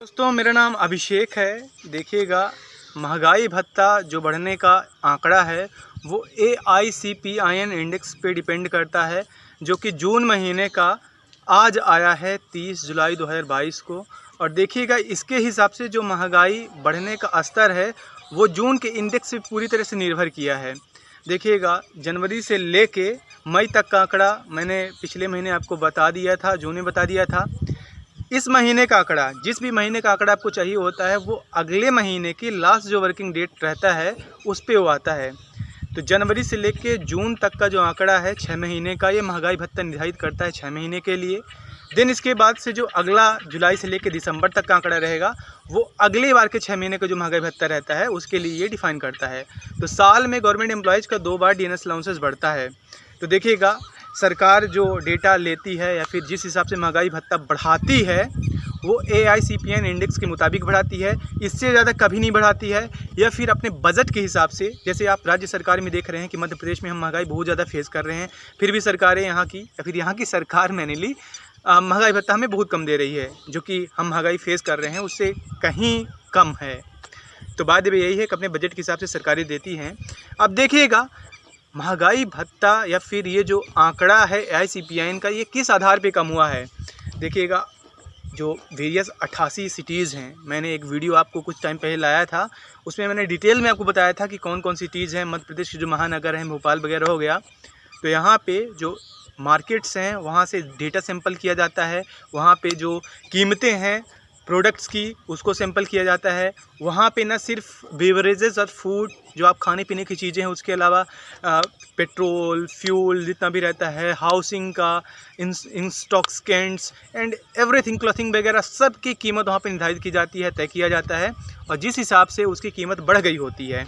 दोस्तों मेरा नाम अभिषेक है। देखिएगा, महंगाई भत्ता जो बढ़ने का आंकड़ा है वो AICPIN इंडेक्स पे डिपेंड करता है, जो कि जून महीने का आज आया है 30 जुलाई 2022 को। और देखिएगा, इसके हिसाब से जो महंगाई बढ़ने का स्तर है वो जून के इंडेक्स पे पूरी तरह से निर्भर किया है। देखिएगा, जनवरी से लेके मई तक का आंकड़ा मैंने पिछले महीने आपको बता दिया था, जून में बता दिया था। इस महीने का आंकड़ा, जिस भी महीने का आंकड़ा आपको चाहिए होता है, वो अगले महीने की लास्ट जो वर्किंग डेट रहता है उस पे वो आता है। तो जनवरी से लेके जून तक का जो आंकड़ा है 6 महीने का, ये महंगाई भत्ता निर्धारित करता है 6 महीने के लिए। देन इसके बाद से जो अगला जुलाई से लेके दिसंबर तक का आंकड़ा रहेगा वो अगले बार के 6 महीने का जो महंगाई भत्ता रहता है उसके लिए ये डिफाइन करता है। तो साल में गवर्नमेंट एम्प्लॉयज़ का 2 बार DNS अलाउंसेस बढ़ता है। तो देखिएगा, सरकार जो डेटा लेती है या फिर जिस हिसाब से महंगाई भत्ता बढ़ाती है वो AICPIN इंडेक्स के मुताबिक बढ़ाती है, इससे ज़्यादा कभी नहीं बढ़ाती है। या फिर अपने बजट के हिसाब से, जैसे आप राज्य सरकार में देख रहे हैं कि मध्य प्रदेश में हम महंगाई बहुत ज़्यादा फेस कर रहे हैं, फिर भी सरकारें यहाँ की या फिर यहाँ की सरकार मैंने महंगाई भत्ता हमें बहुत कम दे रही है, जो कि हम महंगाई फेस कर रहे हैं उससे कहीं कम है। तो बात यही है कि अपने बजट के हिसाब से सरकारें देती हैं। अब देखिएगा, महंगाई भत्ता या फिर ये जो आंकड़ा है AICPIN का, ये किस आधार पे कम हुआ है। देखिएगा, जो वेरियस 88 सिटीज़ हैं, मैंने एक वीडियो आपको कुछ टाइम पहले लाया था, उसमें मैंने डिटेल में आपको बताया था कि कौन कौन सिटीज़ हैं। मध्य प्रदेश के जो महानगर हैं, भोपाल वगैरह हो गया, तो यहाँ पे जो मार्केट्स हैं वहाँ से डेटा सैंपल किया जाता है, वहाँ पे जो कीमतें हैं प्रोडक्ट्स की उसको सैंपल किया जाता है। वहाँ पे न सिर्फ बेवरेजेस और फूड, जो आप खाने पीने की चीज़ें हैं, उसके अलावा पेट्रोल, फ्यूल जितना भी रहता है, हाउसिंग का, इंस्टॉक्सेंट्स एंड एवरीथिंग, क्लॉथिंग वगैरह, सब की कीमत वहाँ पे निर्धारित की जाती है, तय किया जाता है। और जिस हिसाब से उसकी कीमत बढ़ गई होती है,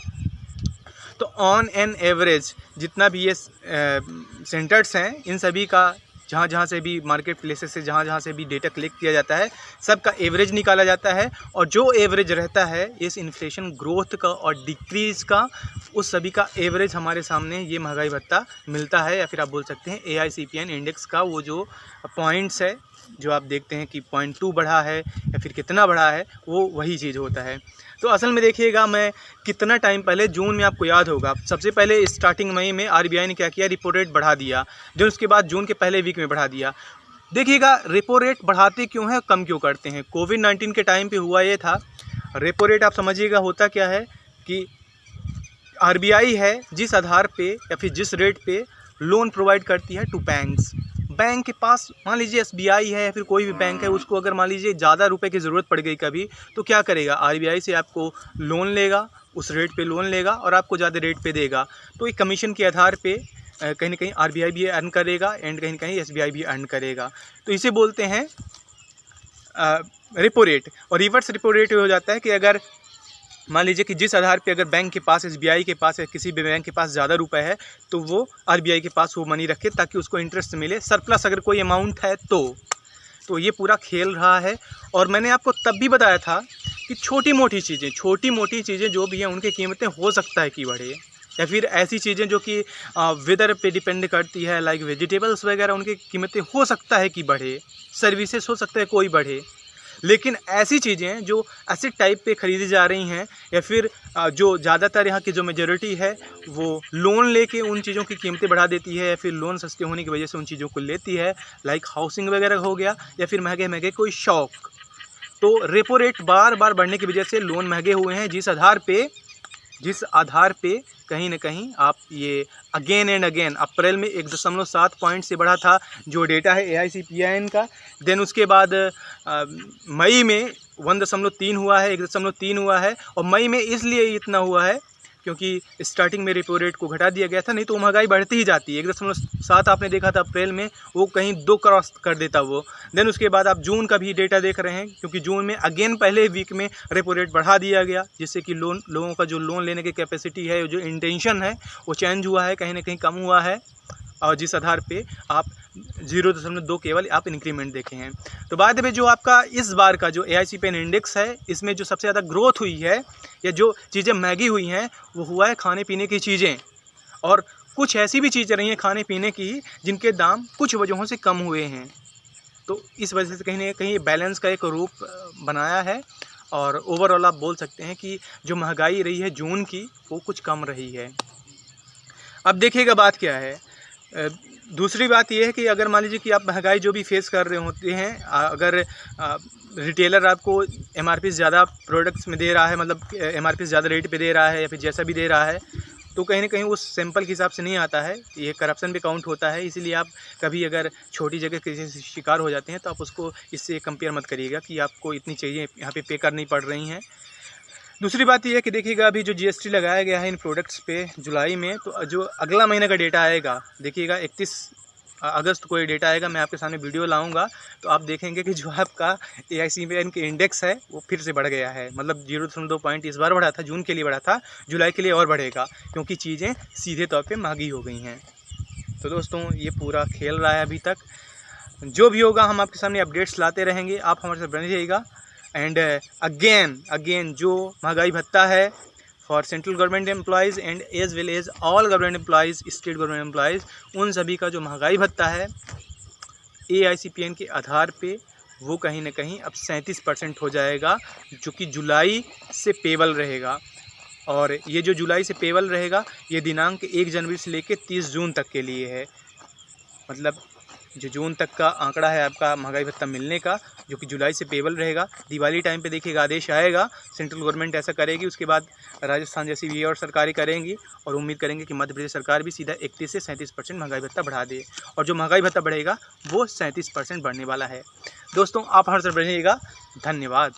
तो ऑन एन एवरेज जितना भी ये सेंटर्स हैं, इन सभी का जहाँ से भी मार्केट प्लेसेस से जहाँ से भी डेटा कलेक्ट किया जाता है, सबका एवरेज निकाला जाता है। और जो एवरेज रहता है इस इन्फ्लेशन ग्रोथ का और डिक्रीज़ का, उस सभी का एवरेज हमारे सामने ये महंगाई भत्ता मिलता है। या फिर आप बोल सकते हैं AICPIN इंडेक्स का वो जो पॉइंट्स है, जो आप देखते हैं कि 0.2 बढ़ा है या फिर कितना बढ़ा है, वो वही चीज़ होता है। तो असल में देखिएगा, मैं कितना टाइम पहले, जून में आपको याद होगा, सबसे पहले स्टार्टिंग मई में RBI ने क्या किया, रेपो रेट बढ़ा दिया, जो उसके बाद जून के पहले वीक में बढ़ा दिया। देखिएगा, रेपो रेट बढ़ाते क्यों हैं, कम क्यों करते हैं। कोविड-19 के टाइम पे हुआ ये था। रेपो रेट आप समझिएगा होता क्या है कि RBI है जिस आधार पे या फिर जिस रेट पे लोन प्रोवाइड करती है टू बैंक्स। बैंक के पास मान लीजिए SBI है या फिर कोई भी बैंक है, उसको अगर मान लीजिए ज़्यादा रुपए की ज़रूरत पड़ गई कभी, तो क्या करेगा, RBI से आपको लोन लेगा, उस रेट पे लोन लेगा और आपको ज़्यादा रेट पे देगा। तो एक कमीशन के आधार पे कहीं ना कहीं RBI भी अर्न करेगा एंड कहीं ना कहीं SBI भी अर्न करेगा। तो इसे बोलते हैं रेपो रेट। और रिवर्स रेपो रेट हो जाता है कि अगर मान लीजिए कि जिस आधार पे अगर बैंक के पास, SBI के पास या किसी भी बैंक के पास ज़्यादा रुपए है, तो वो RBI के पास वो मनी रखे ताकि उसको इंटरेस्ट मिले, सरप्लस अगर कोई अमाउंट है तो ये पूरा खेल रहा है। और मैंने आपको तब भी बताया था कि छोटी मोटी चीज़ें जो भी हैं उनकी कीमतें हो सकता है कि बढ़े, या फिर ऐसी चीज़ें जो कि वेदर पे डिपेंड करती है, लाइक वेजिटेबल्स वगैरह, उनकी कीमतें हो सकता है कि बढ़े, सर्विसेज हो सकता है कोई बढ़े। लेकिन ऐसी चीज़ें जो एसेट टाइप पे ख़रीदी जा रही हैं, या फिर जो ज़्यादातर यहाँ की जो मेजॉरिटी है वो लोन लेके उन चीज़ों की कीमतें बढ़ा देती है, या फिर लोन सस्ते होने की वजह से उन चीज़ों को लेती है, लाइक हाउसिंग वगैरह हो गया, या फिर महंगे कोई शौक। तो रेपो रेट बार बार बढ़ने की वजह से लोन महंगे हुए हैं, जिस आधार पे कहीं ना कहीं आप ये अगेन एंड अगेन, अप्रैल में 1.7 पॉइंट से बढ़ा था जो डेटा है AICPIN का। देन उसके बाद मई में 1.3 हुआ है, 1.3 हुआ है। और मई में इसलिए इतना हुआ है क्योंकि स्टार्टिंग में रेपो रेट को घटा दिया गया था, नहीं तो महंगाई बढ़ती ही जाती है। 1.7 आपने देखा था अप्रैल में, वो कहीं 2 क्रॉस कर देता वो। देन उसके बाद आप जून का भी डेटा देख रहे हैं, क्योंकि जून में अगेन पहले वीक में रेपो रेट बढ़ा दिया गया, जिससे कि लोगों का जो लोन लेने की कैपेसिटी है, जो इंटेंशन है, वो चेंज हुआ है, कहीं ना कहीं कम हुआ है। और जिस आधार पे आप 0.2 केवल आप इंक्रीमेंट देखे हैं। तो बाद में जो आपका इस बार का जो AICPIN इंडेक्स है, इसमें जो सबसे ज़्यादा ग्रोथ हुई है या जो चीज़ें महंगी हुई हैं वो हुआ है खाने पीने की चीज़ें। और कुछ ऐसी भी चीज़ें रही हैं खाने पीने की जिनके दाम कुछ वजहों से कम हुए हैं। तो इस वजह से कहीं ना कहीं बैलेंस का एक रूप बनाया है। और ओवरऑल आप बोल सकते हैं कि जो महंगाई रही है जून की, वो कुछ कम रही है। अब देखिएगा बात क्या है, दूसरी बात ये है कि अगर मान लीजिए कि आप महंगाई जो भी फेस कर रहे होते हैं, अगर रिटेलर आपको एमआरपी से ज़्यादा प्रोडक्ट्स में दे रहा है, मतलब एमआरपी से ज़्यादा रेट पे दे रहा है या फिर जैसा भी दे रहा है, तो कहीं ना कहीं वो सैंपल के हिसाब से नहीं आता है, ये करप्शन भी काउंट होता है। इसीलिए आप कभी अगर छोटी जगह किसी से शिकार हो जाते हैं तो आप उसको इससे कंपेयर मत करिएगा कि आपको इतनी चीज़ें यहाँ पे करनी पड़ रही हैं। दूसरी बात यह है कि देखिएगा अभी जो जीएसटी लगाया गया है इन प्रोडक्ट्स पे जुलाई में, तो जो अगला महीने का डेटा आएगा, देखिएगा 31 अगस्त को ये डेटा आएगा, मैं आपके सामने वीडियो लाऊंगा, तो आप देखेंगे कि जो आपका AICPAN के इंडेक्स है वो फिर से बढ़ गया है। मतलब 0.2 पॉइंट इस बार बढ़ा था, जून के लिए बढ़ा था, जुलाई के लिए और बढ़ेगा, क्योंकि चीज़ें सीधे तौर पे महंगी हो गई हैं। तो दोस्तों ये पूरा खेल रहा है अभी तक, जो भी होगा हम आपके सामने अपडेट्स लाते रहेंगे, आप हमारे साथ बने रहिएगा। एंड अगेन जो महंगाई भत्ता है for central government employees and as well as all government employees, state government employees, उन सभी का जो महंगाई भत्ता है AICPAN के आधार पे वो कहीं ना कहीं अब 37% हो जाएगा, जो कि जुलाई से पेबल रहेगा। और ये जो जुलाई से पेबल रहेगा ये दिनांक 1 जनवरी से लेकर 30 जून तक के लिए है। मतलब जो जून तक का आंकड़ा है आपका महंगाई भत्ता मिलने का, जो कि जुलाई से पेबल रहेगा। दिवाली टाइम पे देखिएगा आदेश आएगा, सेंट्रल गवर्नमेंट ऐसा करेगी, उसके बाद राजस्थान जैसी भी और सरकारें करेंगी, और उम्मीद करेंगे कि मध्य प्रदेश सरकार भी सीधा 31 से 37% महंगाई भत्ता बढ़ा दे, और जो महंगाई भत्ता बढ़ेगा वो 37% बढ़ने वाला है। दोस्तों आप हर तरफ रहिएगा, धन्यवाद।